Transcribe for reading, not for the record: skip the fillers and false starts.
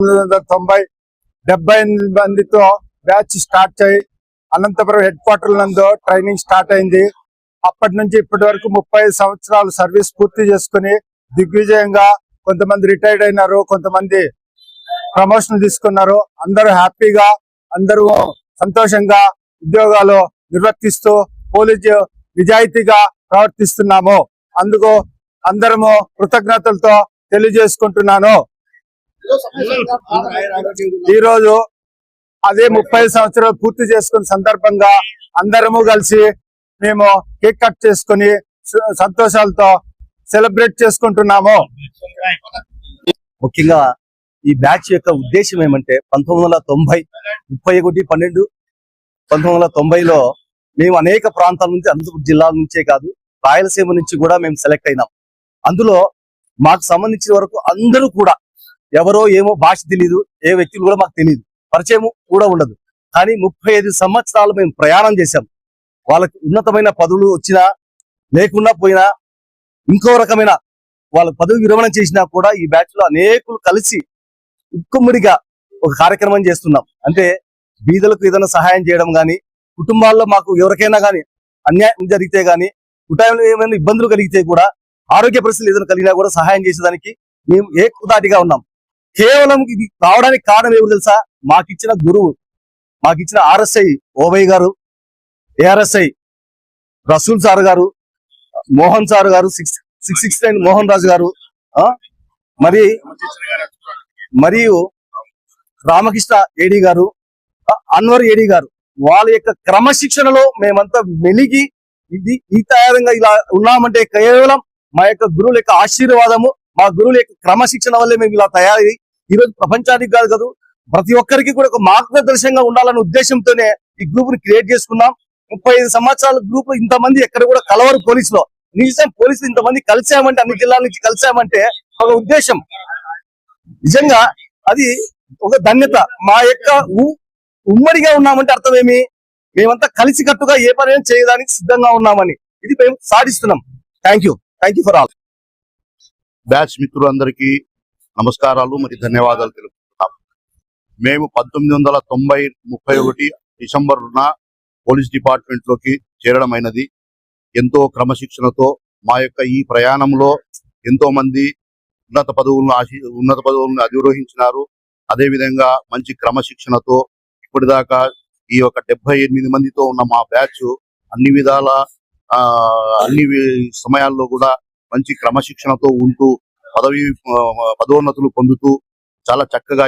78 మందితో batch start అయ్యి Anantapuram head quarter నందు ట్రైనింగ్ స్టార్ట్ అయింది. అప్పటి నుంచి ఇప్పటి వరకు 35 సంవత్సరాలు సర్వీస్ పూర్తి చేసుకుని దిగ్విజయంగా కొంతమంది రిటైర్డ్ అయినారు, కొంతమంది ప్రమోషన్ తీసుకున్నారు. అందరూ హ్యాపీగా, అందరూ సంతోషంగా ఉద్యోగాలు నిర్వర్తిస్తూ పోలీసు నిజాయితీగా ప్రవర్తిస్తున్నాము. అందుకు అందరము కృతజ్ఞతలతో తెలియజేసుకుంటున్నాను. ఈ రోజు అదే 30 సంవత్సరాలు పూర్తి చేసుకున్న సందర్భంగా అందరము కలిసి మేము కేక్ కట్ చేసుకుని సంతోషాలతో సెలబ్రేట్ చేసుకుంటున్నాము. ముఖ్యంగా ఈ బ్యాచ్ యొక్క ఉద్దేశం ఏమంటే 1991-12-1990లో మేము అనేక ప్రాంతాల నుంచి, అనంతపురం జిల్లాల నుంచే కాదు రాయలసీమ నుంచి కూడా మేము సెలెక్ట్ అయినాం. అందులో మాకు సంబంధించిన వరకు అందరూ కూడా ఎవరో ఏమో భాష తెలియదు, ఏ వ్యక్తులు కూడా మాకు తెలియదు, పరిచయం కూడా ఉండదు. కానీ 35 సంవత్సరాలు మేము ప్రయాణం చేశాం. వాళ్ళకి ఉన్నతమైన పదవులు వచ్చినా లేకుండా పోయినా, ఇంకో రకమైన వాళ్ళ పదవి విరమణ చేసినా కూడా ఈ బ్యాచ్ లో అనేకులు కలిసి ఉక్కుమ్మడిగా ఒక కార్యక్రమం చేస్తున్నాం. అంటే బీదలకు ఏదైనా సహాయం చేయడం గాని, కుటుంబాల్లో మాకు ఎవరికైనా గానీ అన్యాయం జరిగితే గానీ, కుటుంబంలో ఏమైనా ఇబ్బందులు కలిగితే కూడా, ఆరోగ్య పరిస్థితులు ఏదైనా కలిగినా కూడా సహాయం చేసేదానికి మేము ఏకదాటిగా ఉన్నాం. కేవలం ఇది రావడానికి కారణం ఎవరు తెలుసా? మాకిచ్చిన గురువు, మాకిచ్చిన ఆర్ఎస్ఐ ఓబై గారు, ఏఆర్ఎస్ఐ రసూల్ సార్ గారు, మోహన్ సార్ గారు, 669 మోహన్ రాజు గారు, మరియు రామకృష్ణ ఏడి గారు, అన్వర్ ఏడి గారు, వాళ్ళ యొక్క క్రమశిక్షణలో మేమంతా వెలిగి ఈ తయారంగా ఇలా ఉన్నామంటే కేవలం మా యొక్క గురువుల యొక్క ఆశీర్వాదము, మా గురువుల యొక్క క్రమశిక్షణ వల్లే మేము ఇలా తయారై ఈరోజు ప్రపంచానికి కాదు కదా ప్రతి ఒక్కరికి కూడా ఒక మార్గదర్శకంగా ఉండాలనే ఉద్దేశంతోనే ఈ గ్రూప్ ని క్రియేట్ చేసుకున్నాం. 35 సంవత్సరాల గ్రూప్ ఇంతమంది ఎక్కడ కూడా కలవరు పోలీసులో. నిజం పోలీసులు ఇంతమంది కలిసామంటే, అన్ని జిల్లాల నుంచి కలిసామంటే ఒక ఉద్దేశం. నిజంగా అది ఒక ధన్యత. మా యొక్క ఉమ్మడిగా ఉన్నామంటే అర్థం ఏమి? మేమంతా కలిసి కట్టుగా ఏ పని చేయడానికి సిద్ధంగా ఉన్నామని ఇది మేము సాధిస్తున్నాం. Thank you for all. Batch మిత్రులందరికీ నమస్కారాలు మరి ధన్యవాదాలు తెలుపుతున్నాం. మేము 1991 డిసెంబర్న పోలీస్ డిపార్ట్మెంట్ లోకి చేరడమైనది. ఎంతో క్రమశిక్షణతో మా యొక్క ఈ ప్రయాణంలో ఎంతో మంది ఉన్నత పదవులను అధిరోహించినారు. అదేవిధంగా మంచి క్రమశిక్షణతో ఇప్పటిదాకా ఈ యొక్క 78 మందితో ఉన్న మా బ్యాచ్ అన్ని విధాల అన్ని సమయాల్లో కూడా మంచి క్రమశిక్షణతో ఉంటూ పదోన్నతులు పొందుతూ చాలా చక్కగా